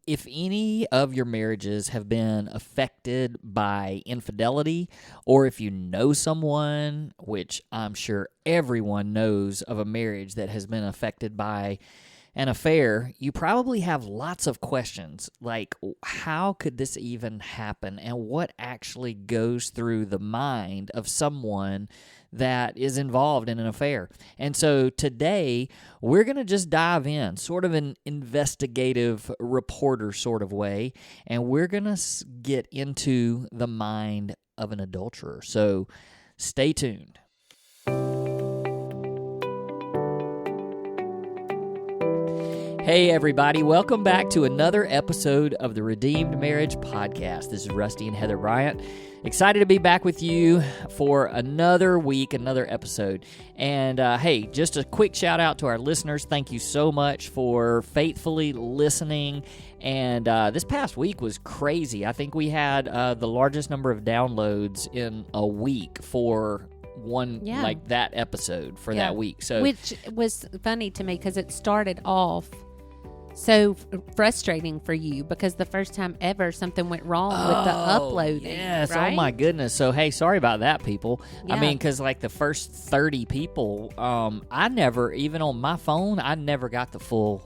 if any of your marriages have been affected by infidelity, or if you know someone, which I'm sure everyone knows of a marriage that has been affected by an affair, you probably have lots of questions like, how could this even happen, and what actually goes through the mind of someone that is involved in an affair. And so today, we're going to just dive in, sort of an investigative reporter sort of way, and we're going to get into the mind of an adulterer. So stay tuned. Hey everybody, welcome back to another episode of the Redeemed Marriage Podcast. This is Rusty and Heather Bryant. Excited to be back with you for another week, another episode. And hey, just a quick shout out to our listeners. Thank you so much for faithfully listening. And this past week was crazy. I think we had the largest number of downloads in a week for like that episode for that week. So, which was funny to me because it started off so frustrating for you because the first time ever something went wrong with the uploading. Yes, right? Oh my goodness. So, hey, sorry about that, people. Yeah. I mean, because like the first 30 people, I never, even on my phone, I never got the full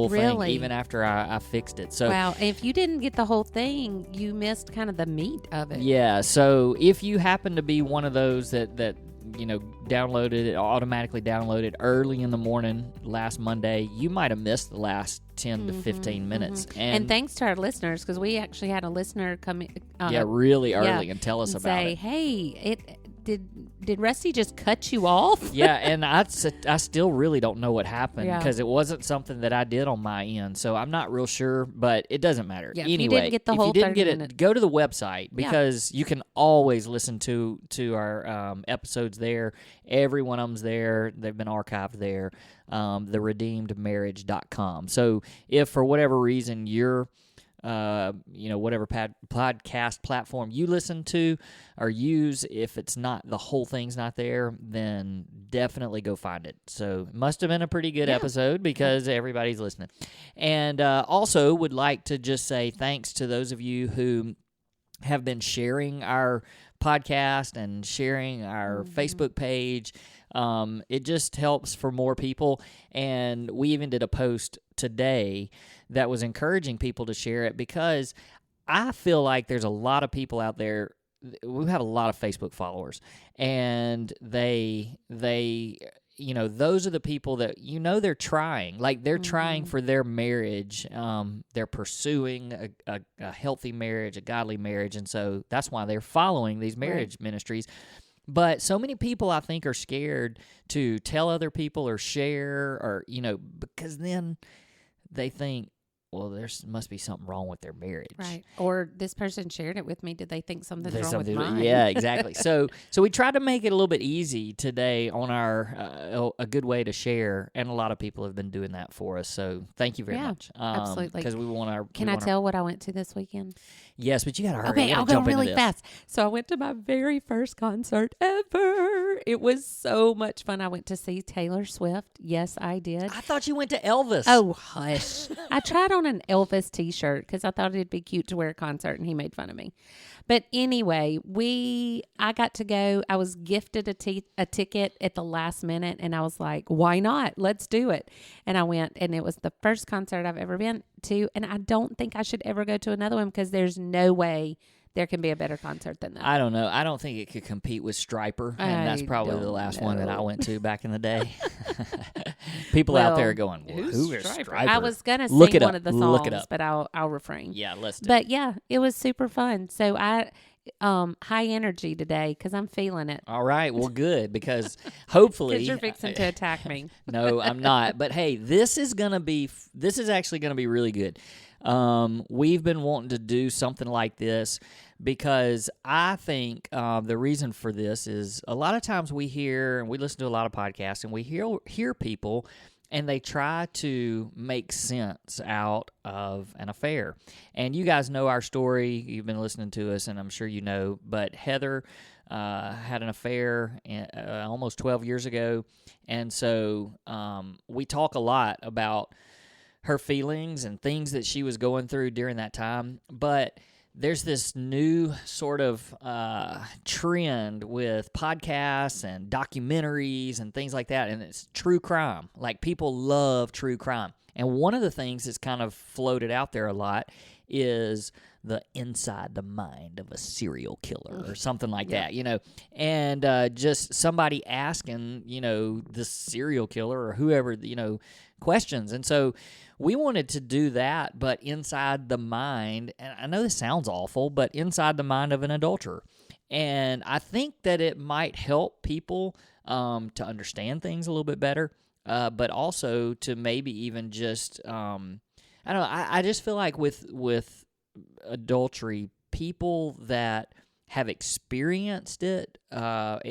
thing, even after I fixed it. So, wow, if you didn't get the whole thing, you missed kind of the meat of it. Yeah, so if you happen to be one of those that automatically downloaded early in the morning last Monday, you might have missed the last 10 to 15 minutes. And thanks to our listeners, because we actually had a listener come in. Really early and tell us about say, it. Hey, did Rusty just cut you off? Yeah, and I still really don't know what happened because it wasn't something that I did on my end, so I'm not real sure, but it doesn't matter. Yeah, anyway, if you didn't get the whole 30 minutes, go to the website because you can always listen to our episodes there. Every one of them's there. They've been archived there, theredeemedmarriage.com. So if for whatever reason you're whatever podcast platform you listen to or use, if it's not, the whole thing's not there, then definitely go find it. So it must have been a pretty good episode because everybody's listening. And also would like to just say thanks to those of you who have been sharing our podcast and sharing our Facebook page. It just helps for more people. And we even did a post today that was encouraging people to share it because I feel like there's a lot of people out there. We have a lot of Facebook followers, and those are the people that they're trying. Like they're trying for their marriage. They're pursuing a healthy marriage, a godly marriage, and so that's why they're following these marriage ministries. But so many people, I think, are scared to tell other people or share or, because then they think, well, there must be something wrong with their marriage. Right. Or this person shared it with me. Did they think something's wrong with mine? Yeah, exactly. So we tried to make it a little bit easy today on our a good way to share, and a lot of people have been doing that for us. So thank you very much. Absolutely. Because we want our. Can I tell what I went to this weekend? Yes, but you got to hurry. Okay, I'll go really fast. So I went to my very first concert ever. It was so much fun. I went to see Taylor Swift. Yes, I did. I thought you went to Elvis. Oh, hush. I tried on an Elvis t-shirt because I thought it'd be cute to wear a concert, and he made fun of me. But anyway, I got to go. I was gifted a ticket at the last minute, and I was like, why not? Let's do it. And I went, and it was the first concert I've ever been to, and I don't think I should ever go to another one because there's no way there can be a better concert than that. I don't know. I don't think it could compete with Stryper, and that's probably the last one that I went to back in the day. People out there are going, who is Stryper? I was going to sing one of the songs, but I'll refrain. Yeah, let's do it. But yeah, it was super fun. So I high energy today because I'm feeling it. All right, well, good, because hopefully because you're fixing to attack me. No, I'm not. But hey, this is actually gonna be really good. We've been wanting to do something like this because I think the reason for this is a lot of times we hear and we listen to a lot of podcasts and we hear people and they try to make sense out of an affair. And you guys know our story. You've been listening to us, and I'm sure you know. But Heather had an affair almost 12 years ago. And so we talk a lot about her feelings and things that she was going through during that time. But there's this new sort of trend with podcasts and documentaries and things like that, and it's true crime. Like, people love true crime. And one of the things that's kind of floated out there a lot is the inside the mind of a serial killer or something like that, and just somebody asking, the serial killer or whoever, questions. And so we wanted to do that, but inside the mind, and I know this sounds awful, but inside the mind of an adulterer. And I think that it might help people to understand things a little bit better, but also to maybe even just, I don't know, I just feel like with adultery, people that have experienced it,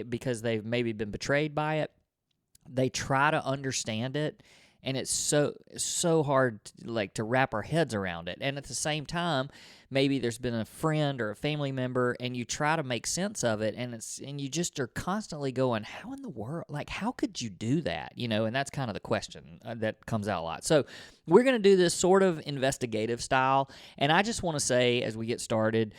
because they've maybe been betrayed by it, they try to understand it, and it's so hard to wrap our heads around it. And at the same time, maybe there's been a friend or a family member, and you try to make sense of it, and you just are constantly going, how in the world, how could you do that? And that's kind of the question that comes out a lot. So we're going to do this sort of investigative style, and I just want to say, as we get started,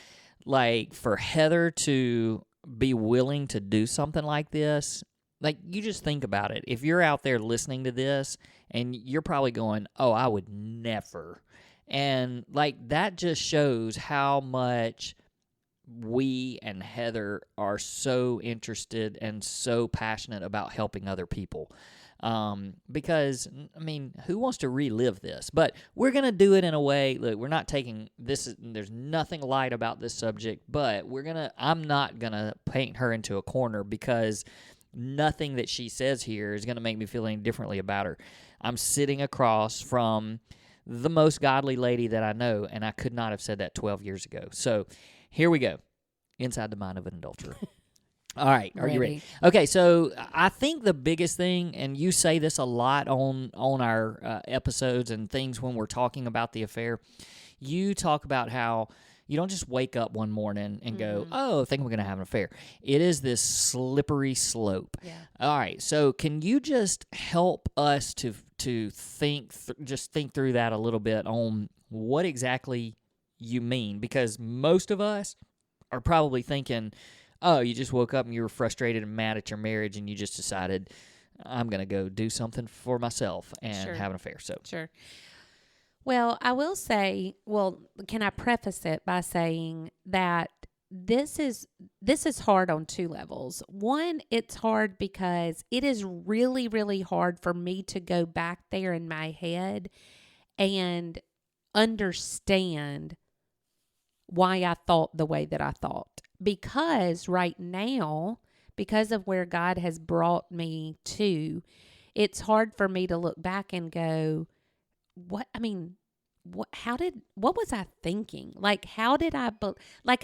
for Heather to be willing to do something like this, you just think about it. If you're out there listening to this, and you're probably going, oh, I would never. And that just shows how much we and Heather are so interested and so passionate about helping other people. Because, who wants to relive this? But we're going to do it in a way, look, we're not taking this, there's nothing light about this subject, but I'm not going to paint her into a corner, because nothing that she says here is going to make me feel any differently about her. I'm sitting across from the most godly lady that I know, and I could not have said that 12 years ago. So here we go. Inside the mind of an adulterer. All right. Are you ready? Okay, so I think the biggest thing, and you say this a lot on our episodes and things when we're talking about the affair, you talk about how you don't just wake up one morning and go, oh, I think we're going to have an affair. It is this slippery slope. Yeah. All right. So can you just help us to think through that a little bit on what exactly you mean? Because most of us are probably thinking, oh, you just woke up and you were frustrated and mad at your marriage, and you just decided, I'm going to go do something for myself and have an affair. So Sure. Well, I will say, can I preface it by saying that this is hard on two levels. One, it's hard because it is really, really hard for me to go back there in my head and understand why I thought the way that I thought. Because right now, because of where God has brought me to, it's hard for me to look back and go, what was I thinking? How did I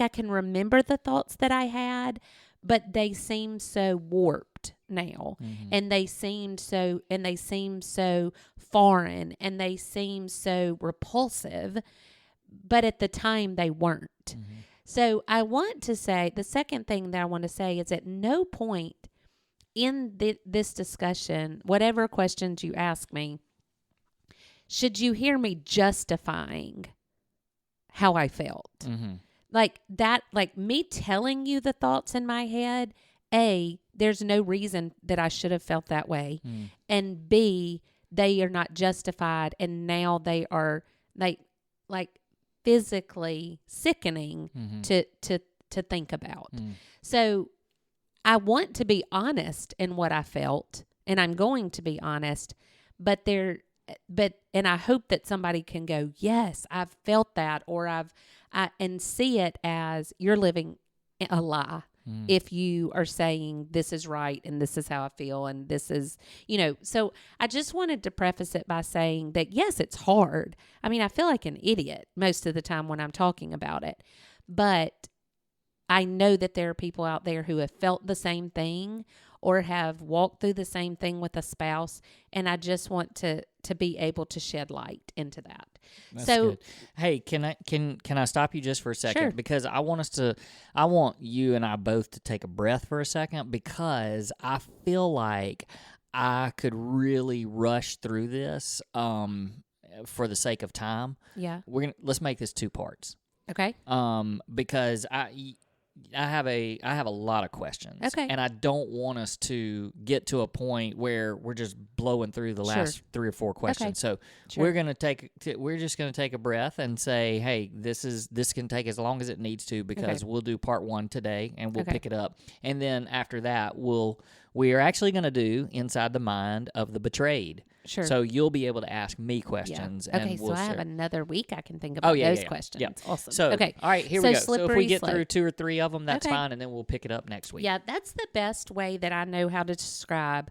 can remember the thoughts that I had, but they seem so warped now, and they seem so foreign, and they seem so repulsive, but at the time they weren't. So I want to say, the second thing that I want to say is, at no point in this discussion, whatever questions you ask me, should you hear me justifying how I felt. Me telling you the thoughts in my head, A, there's no reason that I should have felt that way. And B, they are not justified, and now they are physically sickening to think about. So I want to be honest in what I felt, and I'm going to be honest, and I hope that somebody can go, yes, I've felt that, or and see it as you're living a lie. If you are saying this is right and this is how I feel and this is, so I just wanted to preface it by saying that, yes, it's hard. I feel like an idiot most of the time when I'm talking about it, but I know that there are people out there who have felt the same thing or have walked through the same thing with a spouse, and I just want to be able to shed light into that. That's good. Hey, can I stop you just for a second? Sure. Because I want you and I both to take a breath for a second, because I feel like I could really rush through this for the sake of time, Yeah. let's make this 2 parts. Okay. Because I have a lot of questions. Okay. And I don't want us to get to a point where we're just blowing through the last 3 or 4 questions. So we're just going to take a breath and say, hey, this can take as long as it needs to, because we'll do part 1 today and we'll pick it up. And then after that, we are actually going to do Inside the Mind of the Betrayed. Sure. So you'll be able to ask me questions. Yeah. Okay, and we'll I share. have another week I can think about those questions. Yeah. Awesome. So, okay. All right, here we go. So if we get slope. through 2 or 3 of them, that's fine, and then we'll pick it up next week. Yeah, that's the best way that I know how to describe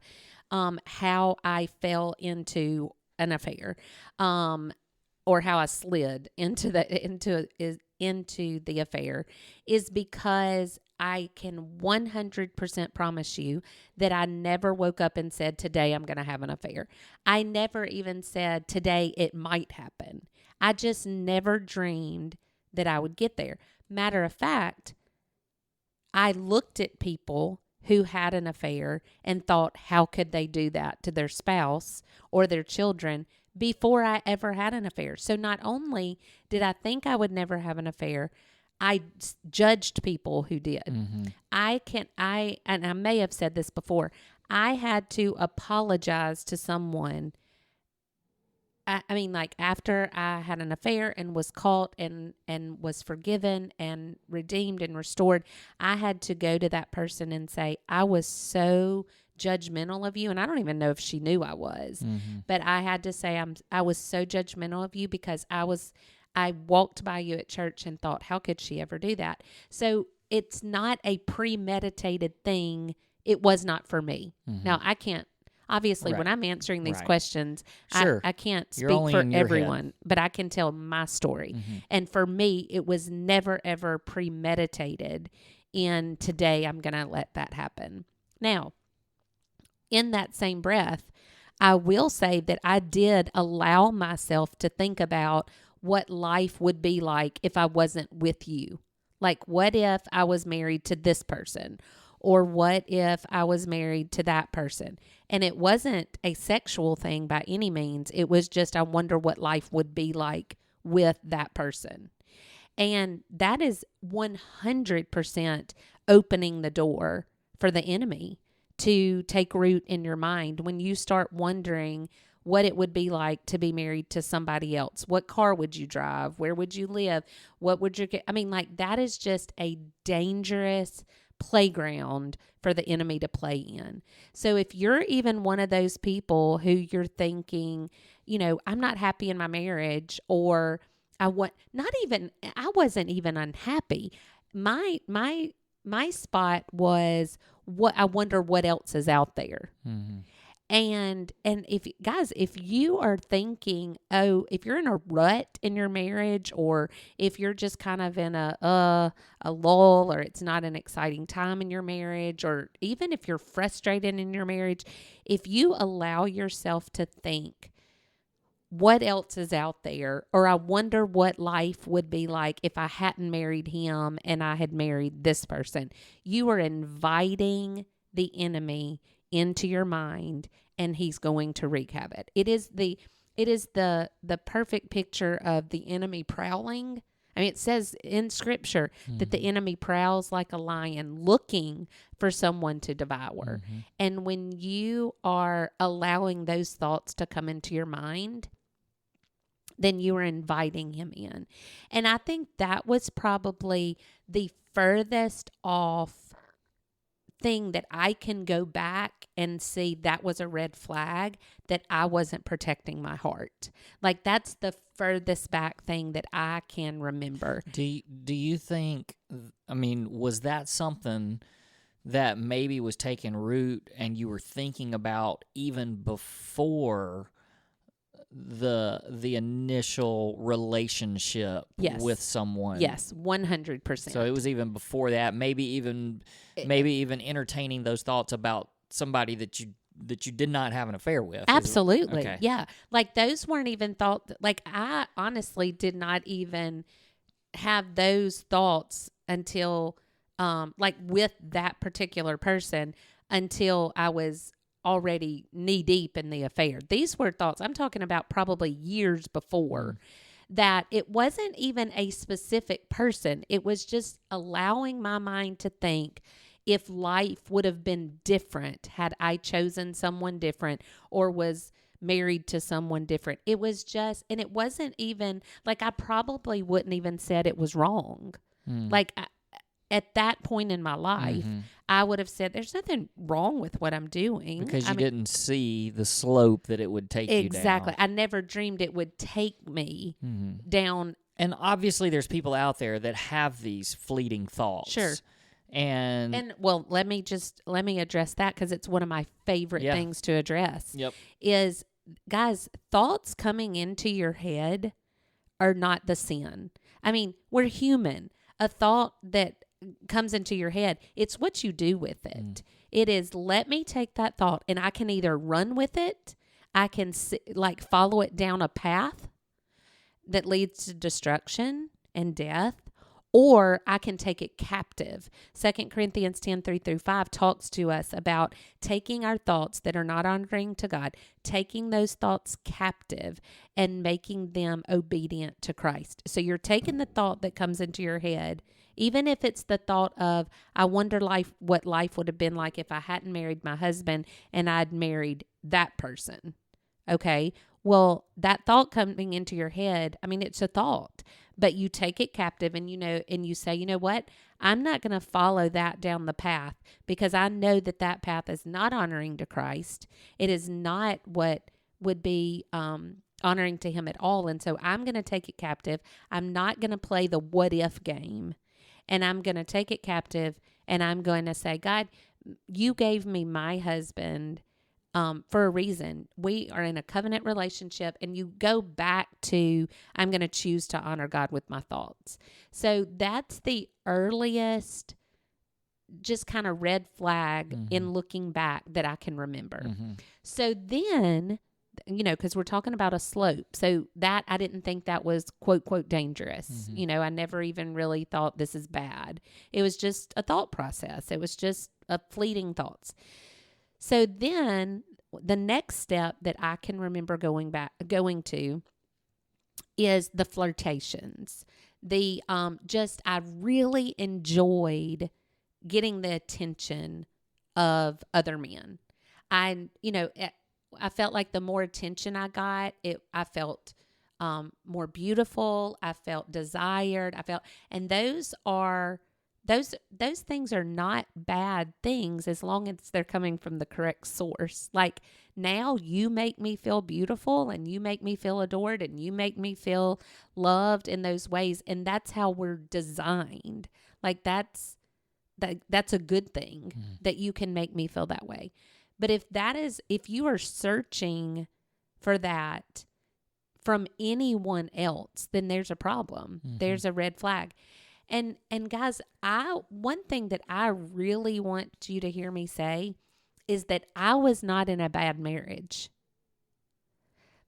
how I fell into an affair, or how I slid into the affair, is because I can 100% promise you that I never woke up and said, today I'm going to have an affair. I never even said, today it might happen. I just never dreamed that I would get there. Matter of fact, I looked at people who had an affair and thought, how could they do that to their spouse or their children before I ever had an affair? So not only did I think I would never have an affair, I judged people who did. Mm-hmm. And I may have said this before, I had to apologize to someone. I mean, like, after I had an affair and was caught and was forgiven and redeemed and restored, I had to go to that person and say, I was so judgmental of you. And I don't even know if she knew I was, but I had to say, I was so judgmental of you because I walked by you at church and thought, how could she ever do that? So it's not a premeditated thing. It was not for me. Now, I can't, obviously, when I'm answering these questions, I can't speak for everyone, but I can tell my story. And for me, it was never, ever premeditated in today I'm going to let that happen. Now, in that same breath, I will say that I did allow myself to think about what life would be like if I wasn't with you. Like, what if I was married to this person? Or what if I was married to that person? And it wasn't a sexual thing by any means. It was just, I wonder what life would be like with that person. And that is 100% opening the door for the enemy to take root in your mind when you start wondering what it would be like to be married to somebody else. What car would you drive? Where would you live? What would you get? I mean, like, that is just a dangerous playground for the enemy to play in. So if you're even one of those people who you're thinking, I'm not happy in my marriage, or I wasn't even unhappy. My spot was, what I wonder what else is out there. Mm-hmm. And if you are thinking, if you're in a rut in your marriage, or if you're just kind of in a lull, or it's not an exciting time in your marriage, or even if you're frustrated in your marriage, if you allow yourself to think, what else is out there? Or I wonder what life would be like if I hadn't married him and I had married this person. You are inviting the enemy into your mind, and he's going to wreak havoc. It is the perfect picture of the enemy prowling. I mean, it says in Scripture that the enemy prowls like a lion, looking for someone to devour. And when you are allowing those thoughts to come into your mind, then you are inviting him in. And I think that was probably the furthest off thing that I can go back and see that was a red flag, that I wasn't protecting my heart. Like, that's the furthest back thing that I can remember. Do you think, was that something that maybe was taking root and you were thinking about even before the initial relationship with someone? Yes, 100%. So it was even before that, maybe even entertaining those thoughts about somebody that you did not have an affair with. Absolutely. Okay. Yeah. Like, those weren't even thought, like, I honestly did not even have those thoughts until like with that particular person, until I was already knee deep in the affair. These were thoughts I'm talking about probably years before, that it wasn't even a specific person. It was just allowing my mind to think, if life would have been different had I chosen someone different or was married to someone different. It was just, and it wasn't even like, I probably wouldn't even said it was wrong. Like at that point in my life, I would have said, there's nothing wrong with what I'm doing. Because you didn't see the slope that it would take you down. Exactly. I never dreamed it would take me down. And obviously there's people out there that have these fleeting thoughts. Sure. And well, let me address that, because it's one of my favorite things to address. Is, guys, thoughts coming into your head are not the sin. I mean, we're human. A thought that comes into your head, it's what you do with it. It is, let me take that thought, and I can either run with it, I can follow it down a path that leads to destruction and death, or I can take it captive. 2 Corinthians 10:3-5 talks to us about taking our thoughts that are not honoring to God, taking those thoughts captive and making them obedient to Christ. So you're taking the thought that comes into your head, even if it's the thought of, I wonder what life would have been like if I hadn't married my husband and I'd married that person. Okay? Well, that thought coming into your head, I mean, it's a thought, but you take it captive and you say, you know what? I'm not going to follow that down the path, because I know that path is not honoring to Christ. It is not what would be honoring to him at all. And so I'm going to take it captive. I'm not going to play the what if game, and I'm going to take it captive, and I'm going to say, God, you gave me my husband for a reason. We are in a covenant relationship, and you go back to, I'm going to choose to honor God with my thoughts. So that's the earliest just kind of red flag in looking back that I can remember. So then, because we're talking about a slope. So that, I didn't think that was quote, quote, dangerous. I never even really thought this is bad. It was just a thought process. It was just a fleeting thoughts. So then the next step that I can remember going to is the flirtations. I really enjoyed getting the attention of other men. I felt like the more attention I got, I felt more beautiful. I felt desired. And those things are not bad things as long as they're coming from the correct source. Like, now you make me feel beautiful, and you make me feel adored, and you make me feel loved in those ways. And that's how we're designed. Like, that's a good thing that you can make me feel that way. But if you are searching for that from anyone else, then there's a problem. There's a red flag. And guys, one thing that I really want you to hear me say is that I was not in a bad marriage.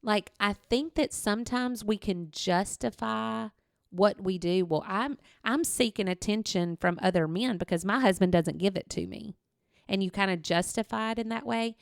Like, I think that sometimes we can justify what we do. Well, I'm seeking attention from other men because my husband doesn't give it to me. And you kind of justify it in that way.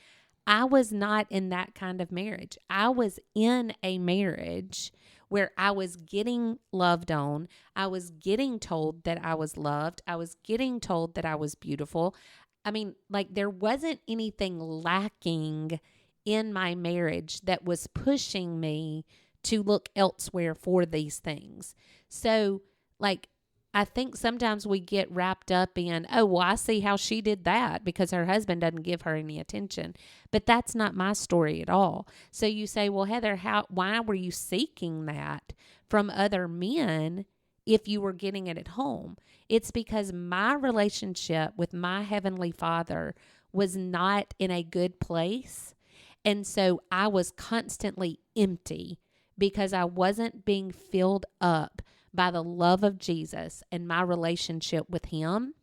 I was not in that kind of marriage. I was in a marriage where I was getting loved on. I was getting told that I was loved. I was getting told that I was beautiful. I mean, like, there wasn't anything lacking in my marriage that was pushing me to look elsewhere for these things. So, like, I think sometimes we get wrapped up in, oh, well, I see how she did that because her husband doesn't give her any attention. But that's not my story at all. So you say, well, Heather, why were you seeking that from other men if you were getting it at home? It's because my relationship with my Heavenly Father was not in a good place. And so I was constantly empty because I wasn't being filled up by the love of Jesus and my relationship with him.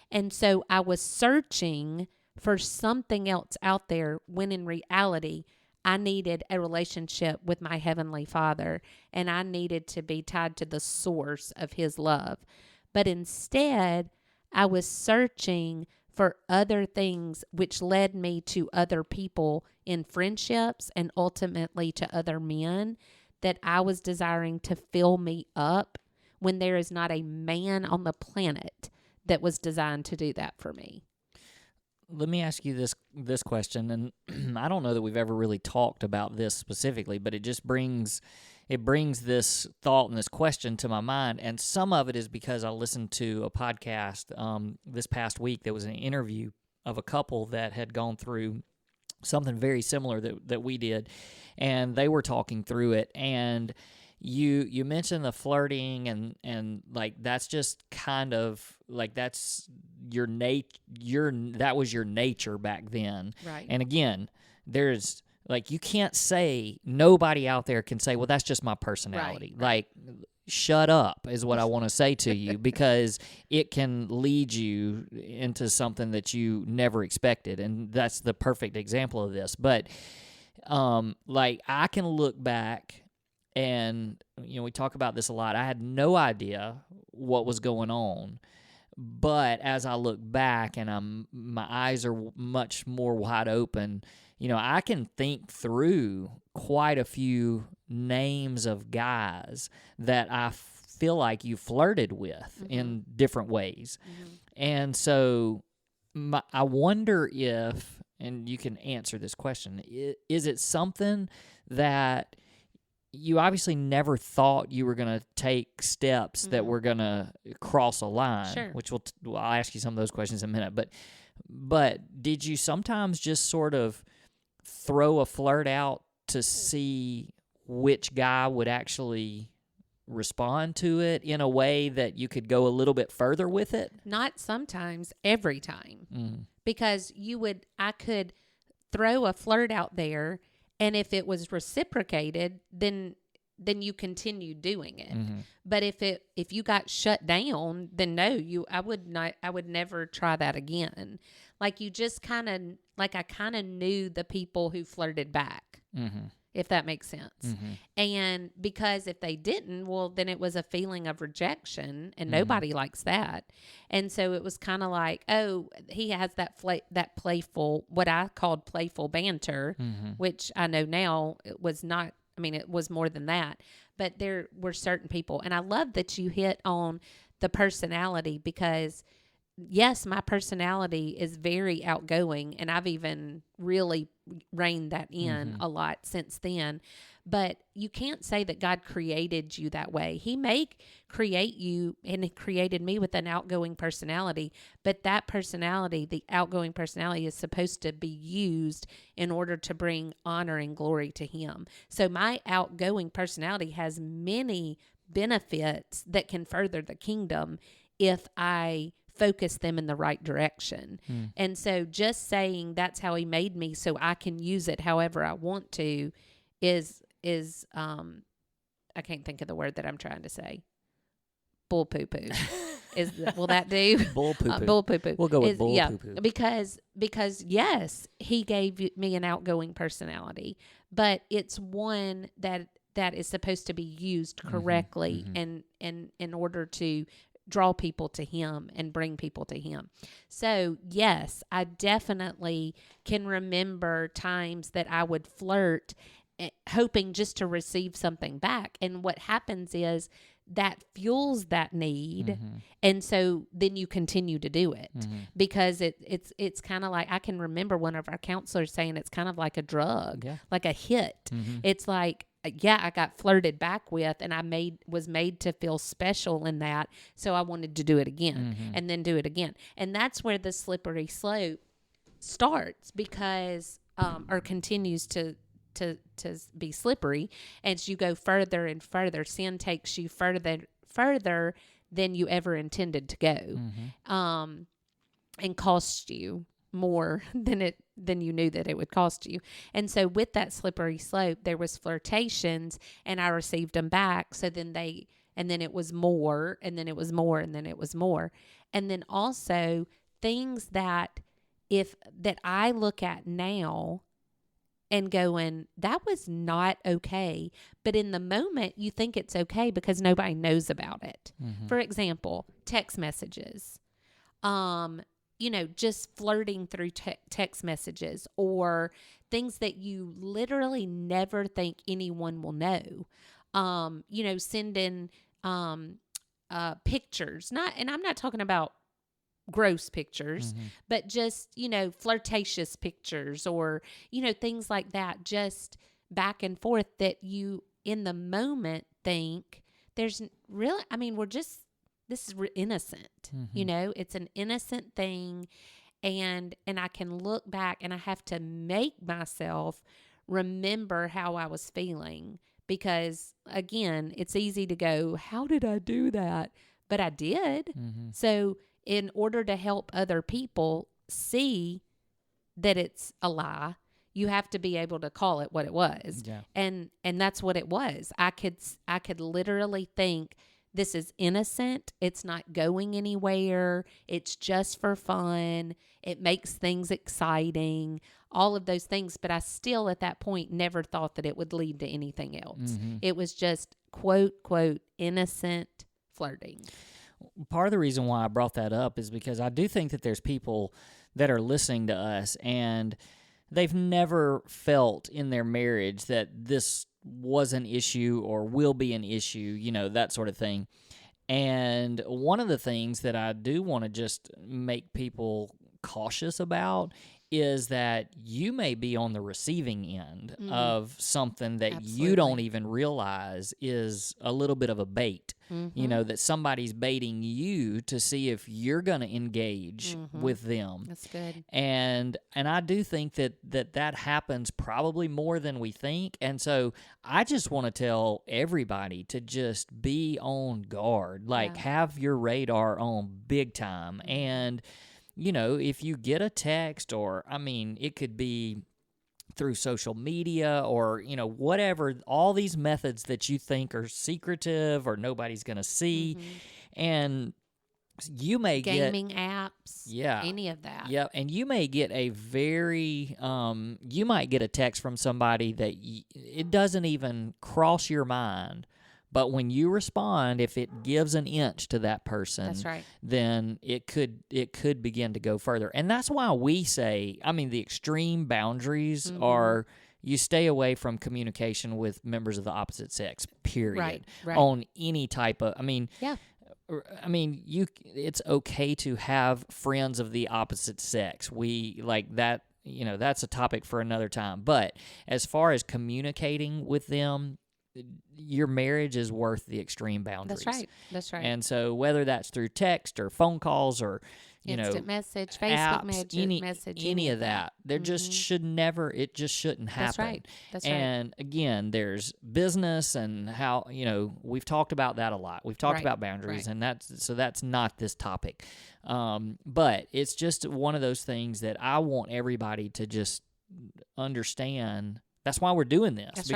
And so I was searching for something else out there when in reality, I needed a relationship with my Heavenly Father, and I needed to be tied to the source of his love. But instead, I was searching for other things, which led me to other people in friendships and ultimately to other men that I was desiring to fill me up, when there is not a man on the planet that was designed to do that for me. Let me ask you this question, and I don't know that we've ever really talked about this specifically, but it just brings this thought and this question to my mind, and some of it is because I listened to a podcast this past week. There was an interview of a couple that had gone through something very similar that we did, and they were talking through it, and you mentioned the flirting and like that's just kind of like that's that was your nature back then. Right. And again, there's like you can't say, nobody out there can say, well, that's just my personality. Right. Like shut up is what I want to say to you, because it can lead you into something that you never expected, and that's the perfect example of this. But like I can look back. And, we talk about this a lot. I had no idea what was going on. But as I look back and my eyes are much more wide open, I can think through quite a few names of guys that I feel like you flirted with in different ways. And so I wonder if, and you can answer this question, is it something that you obviously never thought you were going to take steps that were going to cross a line, Sure. which I'll ask you some of those questions in a minute. But did you sometimes just sort of throw a flirt out to see which guy would actually respond to it in a way that you could go a little bit further with it? Not sometimes, every time. Because I could throw a flirt out there, and if it was reciprocated, then you continue doing it. But if you got shut down, then no, I would never try that again. Like you just I kind of knew the people who flirted back, if that makes sense. And because if they didn't, well, then it was a feeling of rejection, and nobody likes that. And so it was kind of like, oh, he has that playful, what I called playful banter, which I know now it was not. I mean, it was more than that. But there were certain people, and I love that you hit on the personality, because yes, my personality is very outgoing, and I've even really reined that in a lot since then. But you can't say that God created you that way. He may create you, and He created me with an outgoing personality, but that personality, the outgoing personality, is supposed to be used in order to bring honor and glory to Him. So my outgoing personality has many benefits that can further the kingdom if I focus them in the right direction. And so just saying that's how He made me so I can use it however I want to is I can't think of the word that I'm trying to say. Bull poo poo. Will that do? Bull poo poo. Bull poo poo. We'll go with bull poo poo. Because yes, He gave me an outgoing personality, but it's one that is supposed to be used correctly and in order to draw people to Him and bring people to Him. So yes, I definitely can remember times that I would flirt, hoping just to receive something back. And what happens is that fuels that need. And so then you continue to do it because it's kind of like, I can remember one of our counselors saying it's kind of like a drug, like a hit. It's like, yeah, I got flirted back with, and I was made to feel special in that. So I wanted to do it again and then do it again. And that's where the slippery slope starts, because, or continues to be slippery as you go further and further. Sin takes you further than you ever intended to go, and costs you more than you knew that it would cost you. And so with that slippery slope, there was flirtations, and I received them back. So then it was more, and then it was more, and then it was more. And then also things that I look at now and going, that was not okay. But in the moment, you think it's okay because nobody knows about it. For example, text messages. just flirting through text messages or things that you literally never think anyone will know. Sending pictures, and I'm not talking about gross pictures, but just, flirtatious pictures or, things like that, just back and forth that you in the moment think there's really, this is innocent, it's an innocent thing. And I can look back and I have to make myself remember how I was feeling because again, it's easy to go, how did I do that? But I did. So in order to help other people see that it's a lie, you have to be able to call it what it was. Yeah. And that's what it was. I could literally think, this is innocent. It's not going anywhere. It's just for fun. It makes things exciting, all of those things. But I still, at that point, never thought that it would lead to anything else. It was just, quote, quote, innocent flirting. Part of the reason why I brought that up is because I do think that there's people that are listening to us and they've never felt in their marriage that this was an issue or will be an issue, that sort of thing. And one of the things that I do want to just make people cautious about is that you may be on the receiving end of something that you don't even realize is a little bit of a bait, that somebody's baiting you to see if you're going to engage with them. That's good. And I do think that happens probably more than we think. And so I just want to tell everybody to just be on guard, have your radar on big time. And if you get a text or, it could be through social media or, whatever, all these methods that you think are secretive or nobody's going to see. And you may gaming apps, any of that. Yeah, and you may get a very, you might get a text from somebody that it doesn't even cross your mind. But when you respond, if it gives an inch to that person, that's right, then it could begin to go further. And that's why we say, the extreme boundaries are you stay away from communication with members of the opposite sex, period. Right. On any type of, yeah. It's okay to have friends of the opposite sex. We like that, that's a topic for another time. But as far as communicating with them, your marriage is worth the extreme boundaries. That's right. And so whether that's through text or phone calls or, instant message, Facebook message, any of that, there just it just shouldn't happen. That's right. And again, there's business and how, we've talked about that a lot. We've talked about boundaries and that's not this topic. But it's just one of those things that I want everybody to just understand. That's why we're doing this,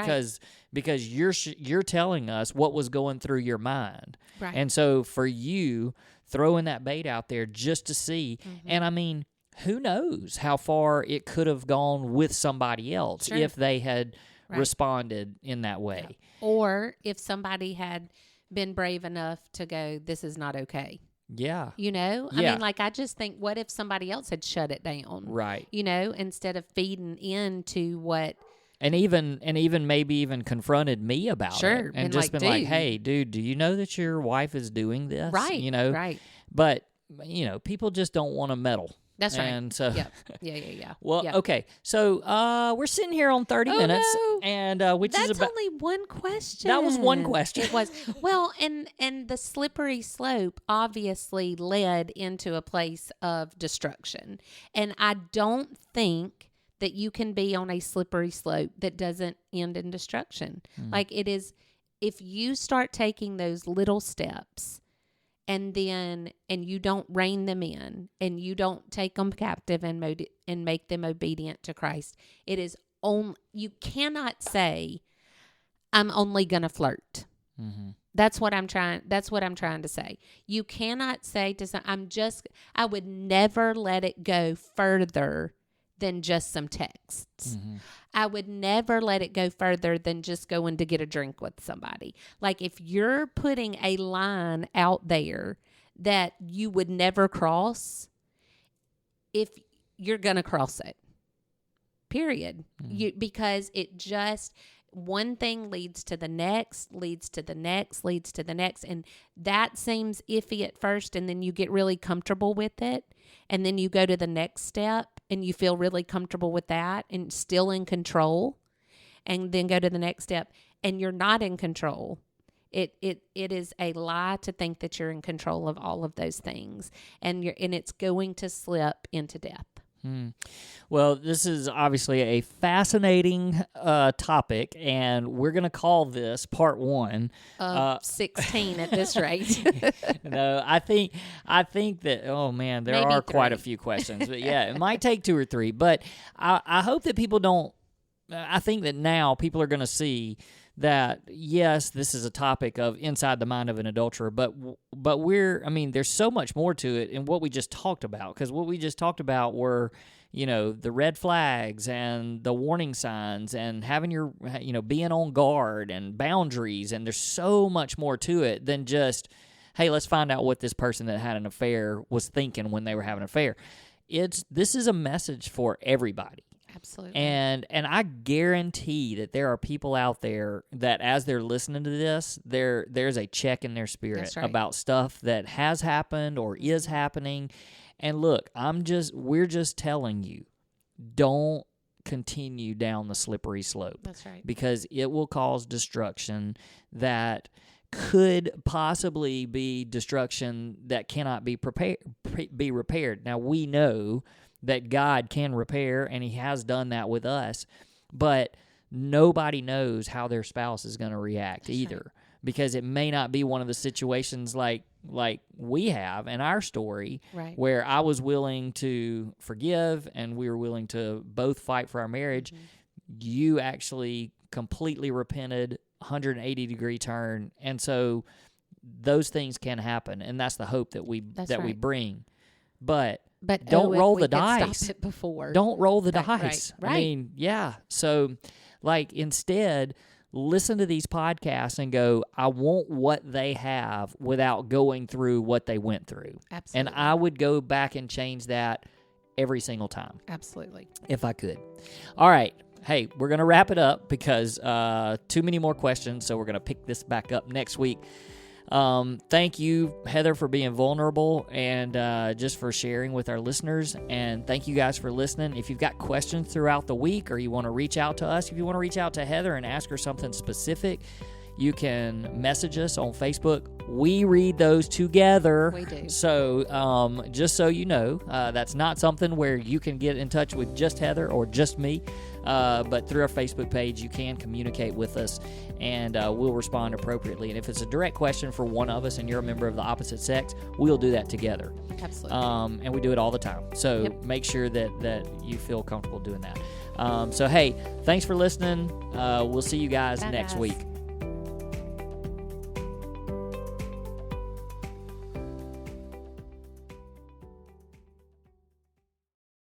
because you're telling us what was going through your mind. Right. And so for you throwing that bait out there just to see, and who knows how far it could have gone with somebody else if they had responded in that way. Yeah. Or if somebody had been brave enough to go, this is not okay. Yeah. I just think, what if somebody else had shut it down? Right. Instead of feeding into what... And even maybe even confronted me about it. And just been like, hey, dude, do you know that your wife is doing this? Right. Right. But, people just don't want to meddle. That's right. And so, yeah. Well, okay. So, we're sitting here on 30 minutes, no. and which That's is about only one question. That was one question. It was. Well, and the slippery slope obviously led into a place of destruction, and I don't think that you can be on a slippery slope that doesn't end in destruction. Like it is, if you start taking those little steps and you don't rein them in and you don't take them captive and make them obedient to Christ, it is you cannot say, I'm only going to flirt. That's what I'm trying to say. You cannot say I would never let it go further than just some texts. I would never let it go further than just going to get a drink with somebody. Like if you're putting a line out there that you would never cross, if you're going to cross it. Period. Because it just, one thing leads to the next, leads to the next, leads to the next. And that seems iffy at first. And then you get really comfortable with it. And then you go to the next step and you feel really comfortable with that and still in control. And then go to the next step and you're not in control. It is a lie to think that you're in control of all of those things. And it's going to slip into death. Well, this is obviously a fascinating topic, and we're going to call this part 1. 16 at this rate. No, I think that, oh man, there Maybe are quite 3. a few questions. But yeah, it might take 2 or 3. But I hope that people don't, I think that now people are going to see that, yes, this is a topic of inside the mind of an adulterer, but there's so much more to it in what we just talked about, because what we just talked about were, the red flags and the warning signs and having your, being on guard and boundaries, and there's so much more to it than just, hey, let's find out what this person that had an affair was thinking when they were having an affair. This is a message for everybody. Absolutely. And I guarantee that there are people out there that as they're listening to this, there's a check in their spirit about stuff that has happened or is happening. And look, we're just telling you, don't continue down the slippery slope. That's right. Because it will cause destruction that could possibly be destruction that cannot be repaired. Now, we know that God can repair, and he has done that with us, but nobody knows how their spouse is going to react either, because it may not be one of the situations like we have in our story, where I was willing to forgive and we were willing to both fight for our marriage. You actually completely repented, 180-degree turn, and so those things can happen, and that's the hope that we we bring. But don't roll the dice. Stop it before. Don't roll the dice. Right. I mean, yeah. So, instead, listen to these podcasts and go, I want what they have without going through what they went through. Absolutely. And I would go back and change that every single time. Absolutely. If I could. All right. Hey, we're going to wrap it up because too many more questions, so we're going to pick this back up next week. Thank you, Heather, for being vulnerable and just for sharing with our listeners. And thank you guys for listening. If you've got questions throughout the week or you want to reach out to us, if you want to reach out to Heather and ask her something specific, you can message us on Facebook. We read those together. We do. So just so you know, that's not something where you can get in touch with just Heather or just me. But through our Facebook page, you can communicate with us, and we'll respond appropriately. And if it's a direct question for one of us and you're a member of the opposite sex, we'll do that together. Absolutely. And we do it all the time. So make sure that you feel comfortable doing that. So, hey, thanks for listening. We'll see you guys next week.